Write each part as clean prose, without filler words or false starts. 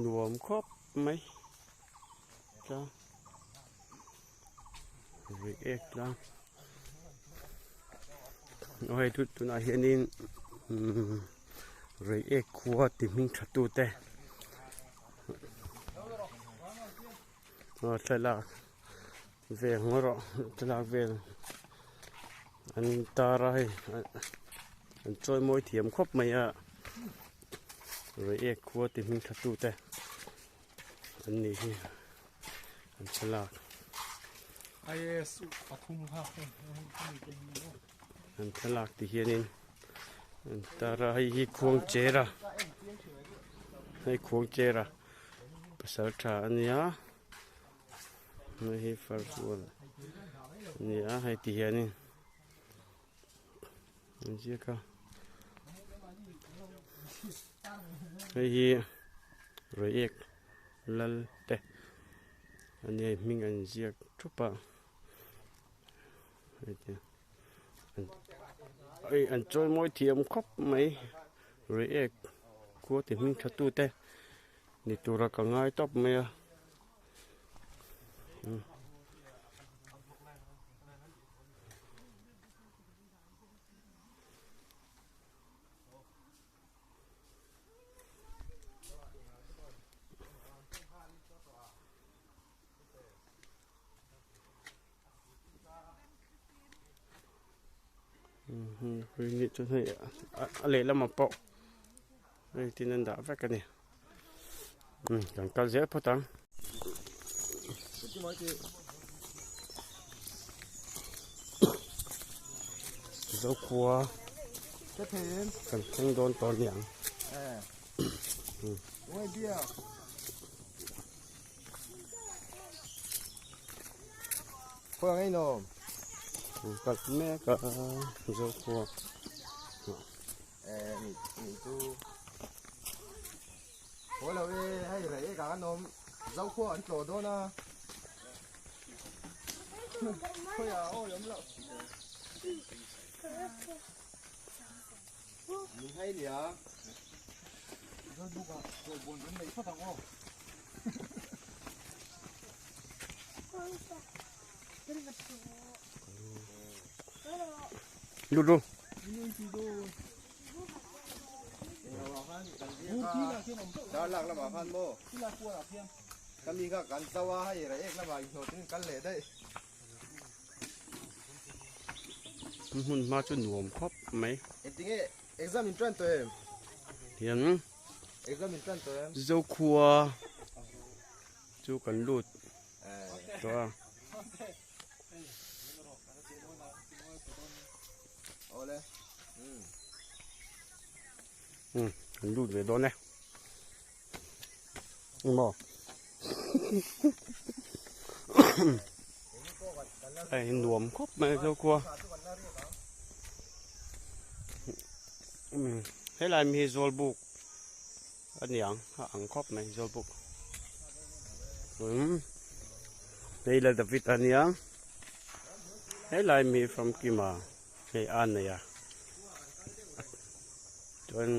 หนวมครบไหมจ้าเอกจ้าโอ้ยทุกตัวน่าเห็นนี่เอกขวดติมิงชัดตัวแต่ใช่ละเวงเราใช่ละเวงอันตารายอันช่วยมวยเทียมครบไหมอ่ะเอกขวดติมิงชัดตัวแต่อันนี้อันฉลาดไอ้สุปทุมครับอันฉลาดที่เห็นนี่อันตารายให้ควงเจระให้ควงเจระภาษาไทยอันนี้ไม่ให้ฟังส่วนนี่ให้ที่เห็นนี่อันนี้ก็ให้เอกลัลเตอันนี้มิงอันเจียกทุบปะอันจอยมวยเทียมครบไหมเอกกลัวแต่มิงชัดตัวแต่นี่ตัวเราก็ง่ายตบไหมอ่ะคือนี่จะให้อะไรแล้วมาเปาะไอ้ที่นั่นด่าแฟกันเนี่ยกันก็เยอะพอตังเจ้าครัวกันทั้งโดนตอนอย่างโอ้ยเบี้ยพวกไอ้หนุ่มกับแม่ก็เจ้าครัวนี่ตู้โอ้เราให้ไรกันนมเจ้าขั้วอันโตด้วยนะเฮ้ยโอ้ยมละมีให้เหลียเราดูกันตัวบนเป็นไหนพัดทางออกดูดาวหลักละบาพันโบก็มีก็กันตะวันให้อะไรเอกละบาอีกโหดนึงกันเลยได้มันมาจนหนวมครบไหมจริงๆexam intern ตัวเองเห็น exam intern ตัวเองเจ้าครัวเจ้ากันลุดตัวโอ้เลยกันลุดเลยโดนเนี่ยบ่ไอ้หนวมครบไหมเจ้าครัวให้ลายมีโซลบุกอันอย่างอังครบไหมโซลบุกนี่แหละดับวิตอันอย่างให้ลายมี from กี่มาให้อ่านเนี่ยจน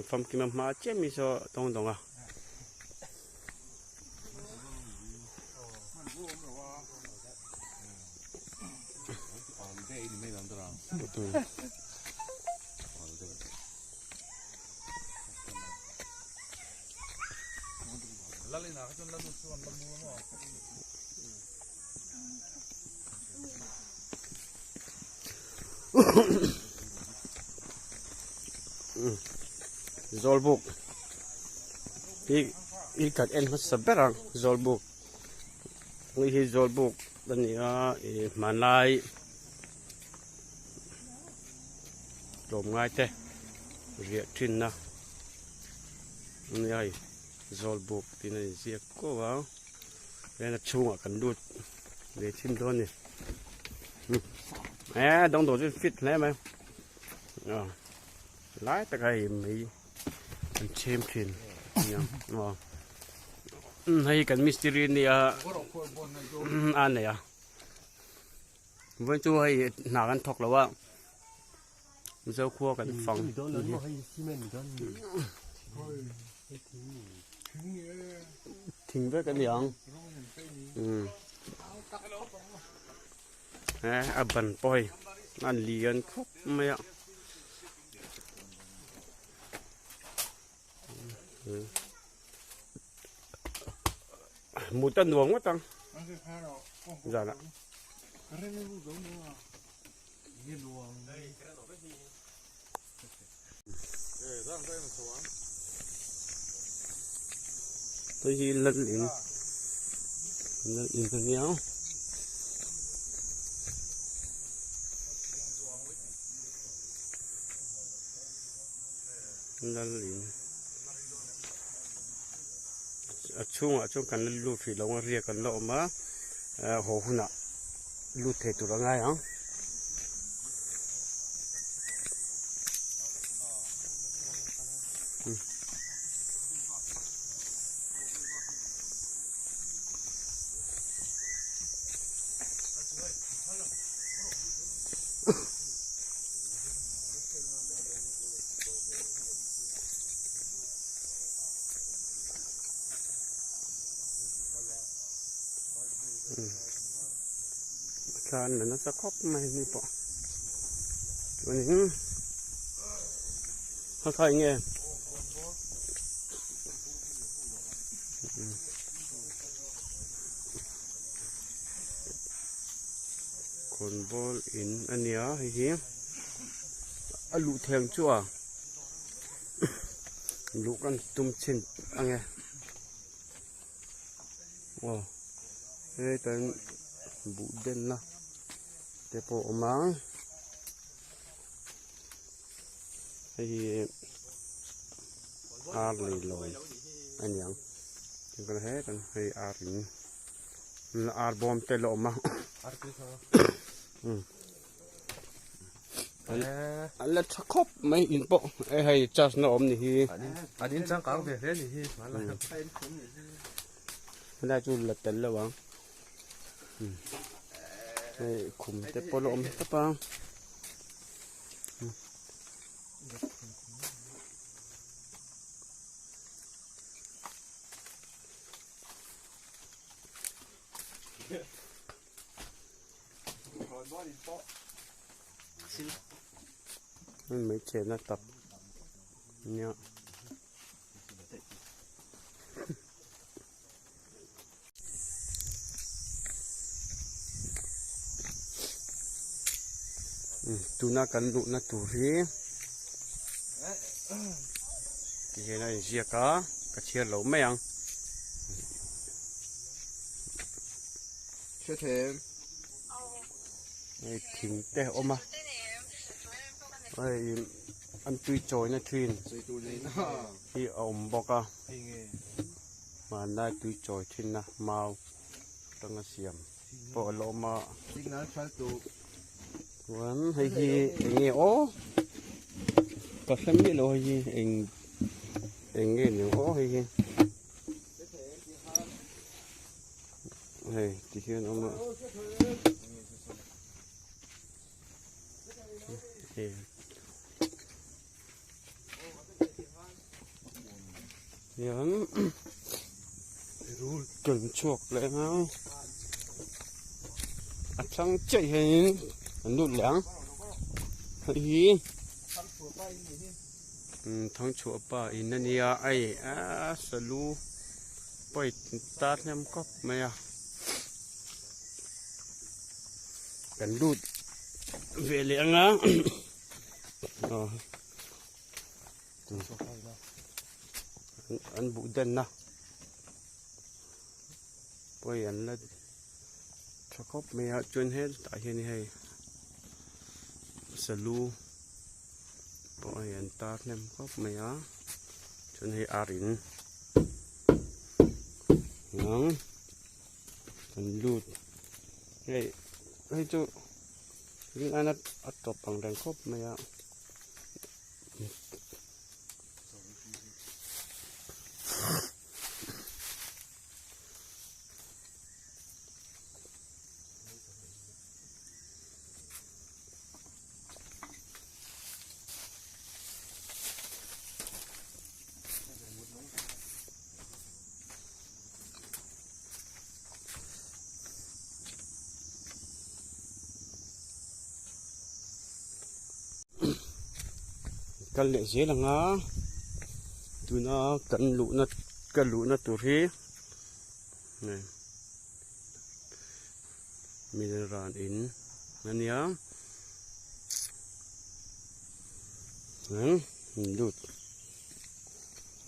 from กี่มาเจ้ามีโซตรงอ่ะZolbuk ikat en mas seberang Zolbuk ini Zolbuk dan ya manai lom ngai te riak thin na ini Zolbuk tina ziak ko wa ena chunga kan lut le thin don ni dong do fit le mai lái ta cái mì anh xem trên hay cái mystery này anh này với chú hay nào ăn thọc là เจ้าคั่วกันฟัง มีต้นนั้นบอกให้ซีเมนต์มีต้นให้ทิ้ง ทิ้งไว้กันอย่างอับบันปล่อยนั่นเลียนครบไหมอ่ะหมูตันหลวงวะตังจ้าละตัวยีเล่นลิ้นตัวเนี้ยเล่นลิ้นช่วงกันลูกฝีเราเรียกกันเรามาหัวหุ่นลูกเทตุระไงอ่ะการนั้นจะครบไหมนี่ปะวันนี้เขาใครเงี้ยคนบอลอินอันเนี้ยเฮียลูกแทงชั่วลูกกันตุ้มชินอะไรว้าวเฮ้ยแต่บุเด่นนะแต่พอมาไอ้อาร์ลีลอยอันยังที่กันให้กันให้อาร์ลีอาร์บอมเตลอมาอันละชักคบไม่อินปะไอ้ให้จัสน้อมนี่อันนี้จังกลางเพื่อนนี่มาแล้วไม่ได้จุลเตลแล้ววังไอ้ขุมแต่ปลอมตะปังมันไม่เช่นนะตับเนี่ยtu na kan lu na tu ri ki he na zia ka chia lo mai angเชื่อเทม ai thing te oma ai an tui choi na thin ใส่ตู้นี้นะ hi om boka ma na tui choi thin na mau tang a siam po lo ma สิ่งนั้นใช้ตู้ วันให้ฮีเงี้ยโอ้ก็สมิโลฮีเองเงี้ยโอ้ให้ฮีเฮ้ยที่เขียนออกมาเฮ้ยยังรู้จนชกเลยนะอัดช่างใจเห็นอันดูหลังเฮ้ยทั้งชัวป้าอินนันยาไอ้สลูไปตัดเนี่ยมันก็ไม่อะกันดูดเวลียงนะอันบุเดนนะไปอันละชักไม่อะจนเห็นตายเห็นให้สลูปล่อยอันตาเนี่ยก็ไม่อะจนให้อารินยังกันดูดให้เจ้าเรื่องอันนั้นอัดตบปังแดงครบไม่อะ kan le je langa tuna kan lu na tur hi này mineral in nania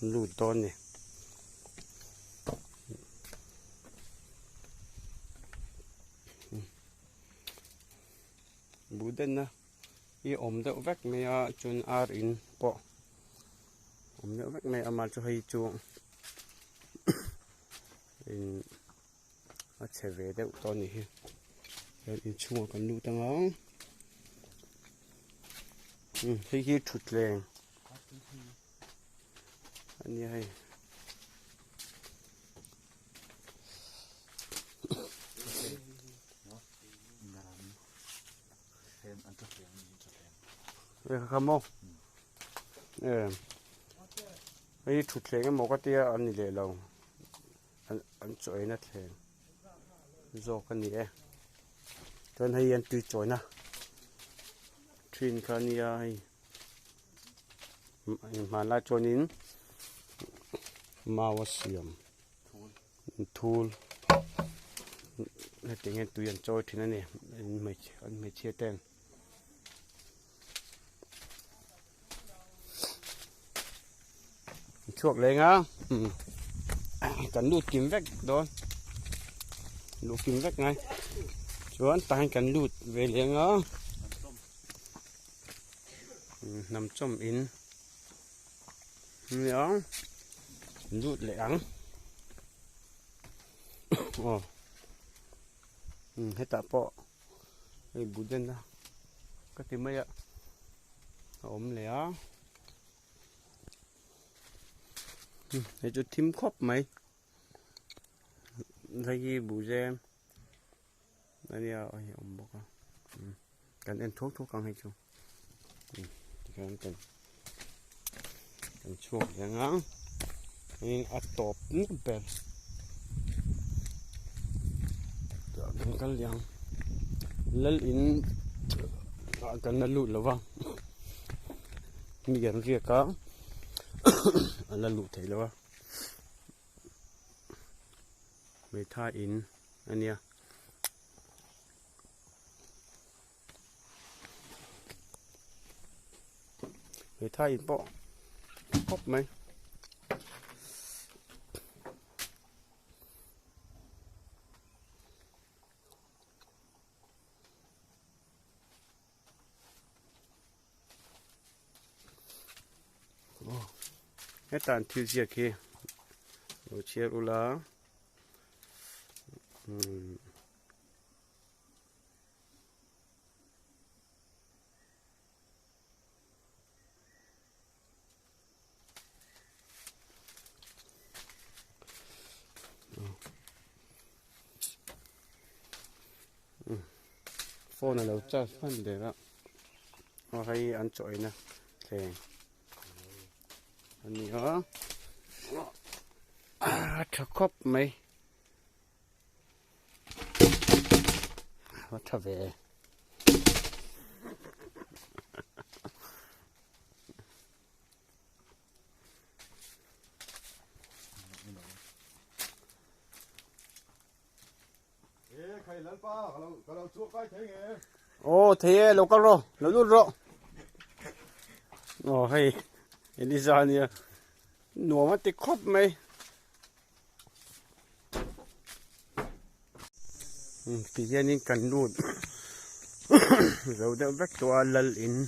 lụt ton này bù đen na i đậu vách mày chun ar in po đậu vách mày amal cho hay chuộng in sẽ về đậu ton này in chuộng còn lụt tăng áo hay khi thụt lèng anh như hay không cái thụt lèng cái một cái tia anh lệ lòng anh chọi nát lèng do cái này cho nên anh tùy chọi na chuyên cái này hay mà là cho nín màu xiêm thul tiếng anh tùy anh cho thì này anh mới chia tên chuộc lên á cần lụt kiếm vách đó lụt kiếm vách ngay chuan tay cần lụt về liền á nằm trong in nhớ lụt lẻng hết tạ bọ cái bún chân ra cái tiếng mấy ạ ốm lẻ để cho thím khóc mày thấy gì bù em đây đi ơi ông bọc cần ăn thuốc con hay chưa cần chuột vậy á nên ăn tộp nước bèn cần liền lấy in cần là lụt là vâng mi gần kia cá là lụt thấy là mấy thai in anh nha mấy thai in bọ hốc mấy hết tàn thiêu chia kia rồi chia u lá phô này lâu chắc phân để đó họ hay ăn chọi nè thèm anh nhớ thở khóc mày thở về ô thế lâu cao rồi lâu luôn rồi hay đi ra nè nổ mất cái khóc mày thì giờ nên cần luôn rồi đeo vách toa lal in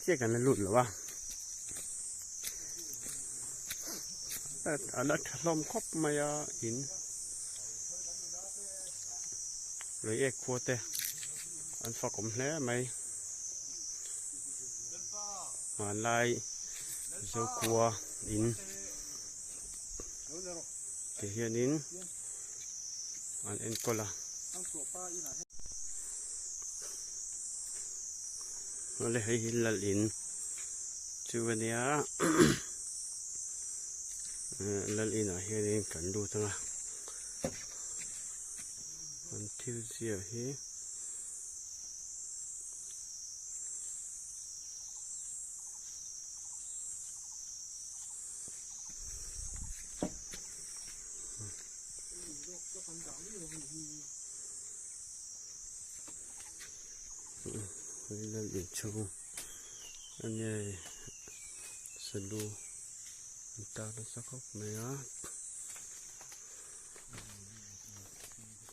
chia cần luôn rồi anh đã làm khóc mày in rồi ek khua te anh phá cổng lẽ mày mà lại dấu cua in thì hiện in anh em coi là nó lại hay là in chú bên đây là in ở hiện in cảnh đu thằng à anh thiếu gì ở here lên biển chung anh nhỉ sân đu ta nó sắc khóc này á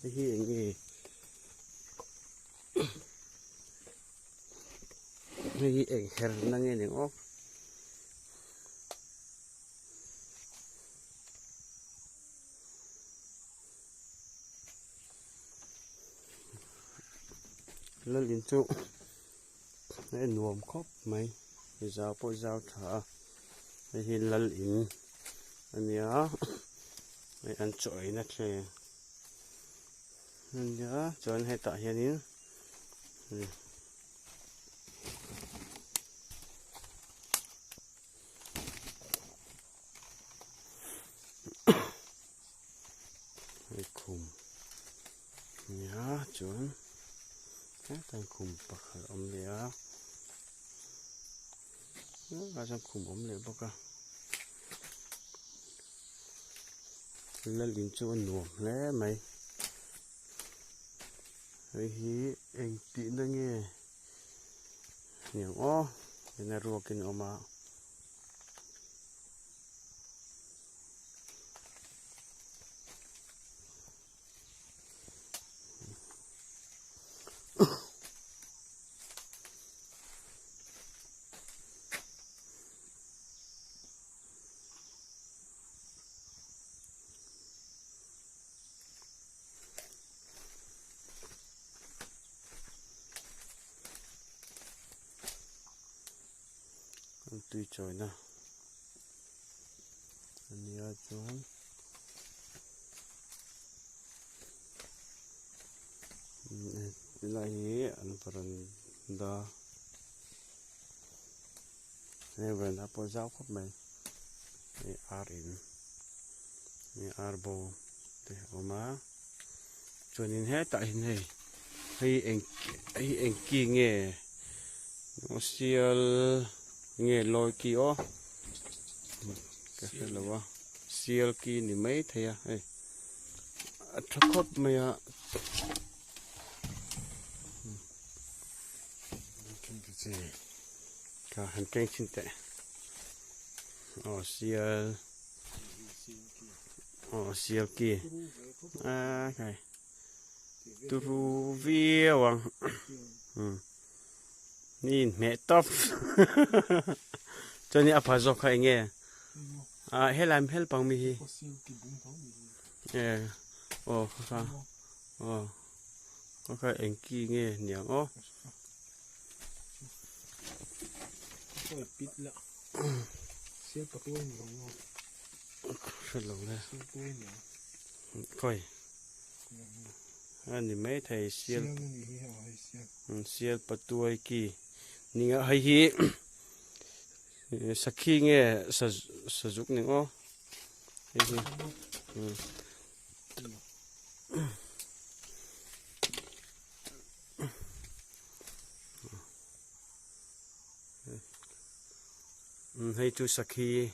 cái hiện gì cái ảnh hẹn năng nghe những ốc lên biển chung để nuông khóc mày thì giao bôi giao thở thì lên biển anh nhớ mày ăn chổi nát rồi anh nhớ cho anh hay tại hiện đi khum nhớ chuẩn các thằng khum bạc ôm lẽ các thằng khum ôm lẽ bạc lên liền cho nuông lẽ mày ấy anh tin đó nghe nhiều ó cái này ruột cái mà tùy trời nào anh nhớ xuống lại anh phần đó này vẫn đã bỏ dao khắp mình này arin này arbo để oma cho nên hết tại này hay anh kia nghe nó siêu nghe lôi kia cái là what siêu kia thì mấy thầy à hey thắc khóc mày à cả hành kinh xin tệ siêu kia à cái tu vi hoàng nhìn mẹ top cho nên áp dụng khai nghe hết làm hết bằng mi có cái anh kia nghe nhiều ó coi anh thì mấy thầy siêu bát tuôi kỳ nhưng hay hi sắc khi nghe sử dụng những ó hay chú sắc khi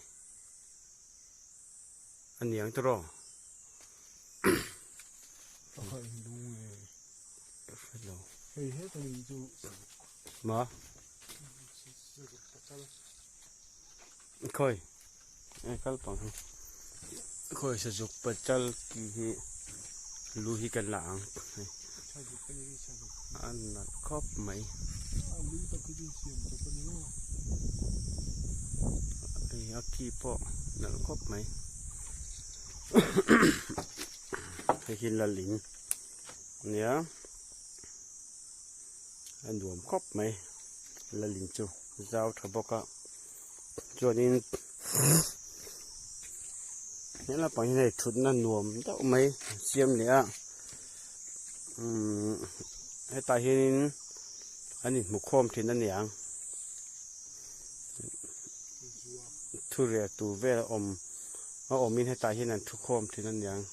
anh nhàng tro mà coi cái bằng coi sử dụng bật chân thì lưu hi cần lạng ăn là khóc mấy aki po là khóc mấy hay khi là lính nhớ anh đuổi khóc mấy là lính chú giao thợ bọc ạ cho nên nghĩa là bằng này thụt là nuông đậu mấy xiêm nữa hay tại hiện anh một hôm thì nó nhàng thu rẻ tù về ôm mình hay tại hiện là thu hôm thì nó nhàng